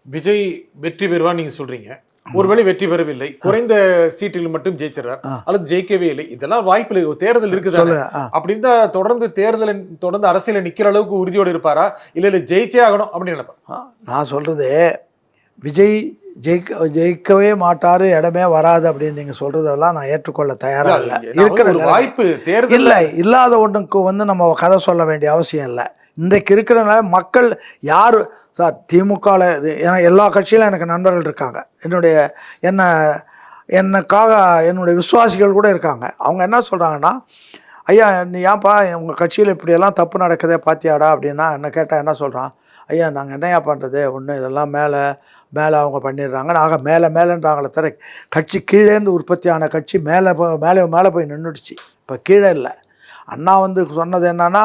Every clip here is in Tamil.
விஜய் வெற்றி பெறுவான்னு நீங்க சொல்றீங்க. ஒருவேளை வெற்றி பெறவில்லை, குறைந்த சீட்டில் மட்டும் ஜெயிச்சிடறார் அல்லது ஜெயிக்கவே இல்லை, இதெல்லாம் வாய்ப்பு தேர்தல் இருக்குதானே? அப்படின்னு தான் தொடர்ந்து தேர்தல தொடர்ந்து அரசியல நிக்கிற அளவுக்கு உறுதியோடு இருப்பாரா, இல்ல ஜெயிச்சே ஆகணும் அப்படின்னு நினைப்பாரா? நான் சொல்றது விஜய் ஜெயிக்கவே மாட்டாரு, இடமே வராது அப்படின்னு நீங்க சொல்றதெல்லாம் நான் ஏற்றுக்கொள்ள தயாரா இல்லை. இருக்கிற வாய்ப்பு தேர்தல் இல்லை, இல்லாத ஒன்றுக்கு வந்து நம்ம கதை சொல்ல வேண்டிய அவசியம் இல்லை. இன்றைக்கு இருக்கிறனால மக்கள் யார் சார் திமுகவில், ஏன்னா எல்லா கட்சியிலும் எனக்கு நண்பர்கள் இருக்காங்க, என்னக்காக என்னுடைய விசுவாசிகள் கூட இருக்காங்க. அவங்க என்ன சொல்கிறாங்கன்னா, ஐயா நீ ஏன்ப்பா உங்கள் கட்சியில் இப்படியெல்லாம் தப்பு நடக்குதே பாத்தியாடா அப்படின்னா என்ன கேட்டால் என்ன சொல்கிறான், ஐயா நாங்கள் என்னையா பண்ணுறது, ஒன்று இதெல்லாம் மேலே அவங்க பண்ணிடுறாங்க, நாங்கள் மேலேன்றாங்களே தவிர கட்சி கீழேருந்து உற்பத்தியான கட்சி மேலே போய் நின்றுடுச்சு, இப்போ கீழே இல்லை. அண்ணா வந்து சொன்னது என்னன்னா,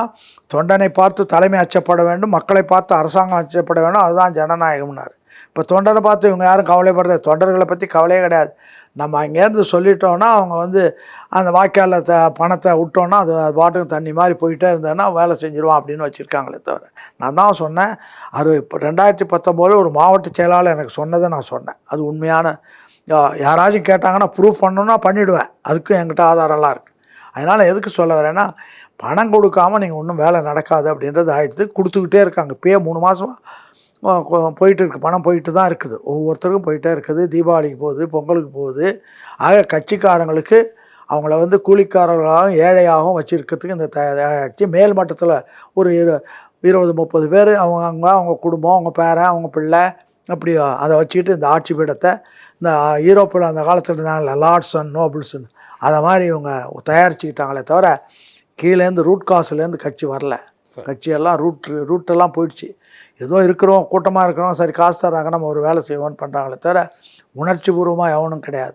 தொண்டனை பார்த்து தலைமை அச்சப்பட வேண்டும், மக்களை பார்த்து அரசாங்கம் அச்சப்பட வேண்டும், அதுதான் ஜனநாயகம்னாரு. இப்போ தொண்டனை பார்த்து இவங்க யாரும் கவலைப்படுறது, தொண்டர்களை பற்றி கவலையே கிடையாது. நம்ம அங்கேருந்து சொல்லிட்டோன்னா அவங்க வந்து அந்த வாய்க்காலில் பணத்தை விட்டோன்னா அது பாட்டுக்கு தண்ணி மாதிரி போயிட்டே இருந்ததுன்னா வேலை செஞ்சிருவான் அப்படின்னு வச்சுருக்காங்களே தவிர. நான் தான் சொன்னேன், அது இப்போ 2019 ஒரு மாவட்ட செயலாளர் எனக்கு சொன்னதை நான் சொன்னேன். அது உண்மையான, யாராச்சும் கேட்டாங்கன்னா ப்ரூஃப் பண்ணணுன்னா பண்ணிவிடுவேன், அதுக்கும் என்கிட்ட ஆதாரம்லாம் இருக்குது. அதனால் எதுக்கு சொல்ல வரேன்னா, பணம் கொடுக்காமல் நீங்கள் ஒன்றும் வேலை நடக்காது அப்படின்றது ஆகிடுது. கொடுத்துக்கிட்டே இருக்காங்க, இப்போயே 3 மாதமாக போயிட்டு இருக்குது, பணம் போயிட்டு தான் இருக்குது, ஒவ்வொருத்தருக்கும் போயிட்டே இருக்குது. தீபாவளிக்கு போகுது, பொங்கலுக்கு போகுது. ஆக கட்சிக்காரங்களுக்கு அவங்கள வந்து கூலிக்காரர்களாகவும் ஏழையாகவும் வச்சுருக்கிறதுக்கு இந்த தயாரிச்சு மேல் மட்டத்தில் ஒரு 20-30 பேர் அவங்க குடும்பம், அவங்க பேரன், அவங்க பிள்ளை, அப்படி அதை வச்சுக்கிட்டு இந்த ஆட்சி பீடத்தை இந்த யூரோப்பில் அந்த காலத்தில் இருந்தாங்கல்ல லார்ட்ஸ் அண்ட் நோபிள்ஸ்ன்னு, அதை மாதிரி இவங்க தயாரிச்சுக்கிட்டாங்களே தவிர கீழேருந்து ரூட் காசுலேருந்து கட்சி வரல. கட்சியெல்லாம் ரூட்டெல்லாம் போயிடுச்சு. ஏதோ இருக்கிறோம், கூட்டமாக இருக்கிறோம், சரி காசு தராங்க நம்ம ஒரு வேலை செய்வோன்னு பண்ணுறாங்களே தவிர உணர்ச்சி பூர்வமாக எவனும் கிடையாது.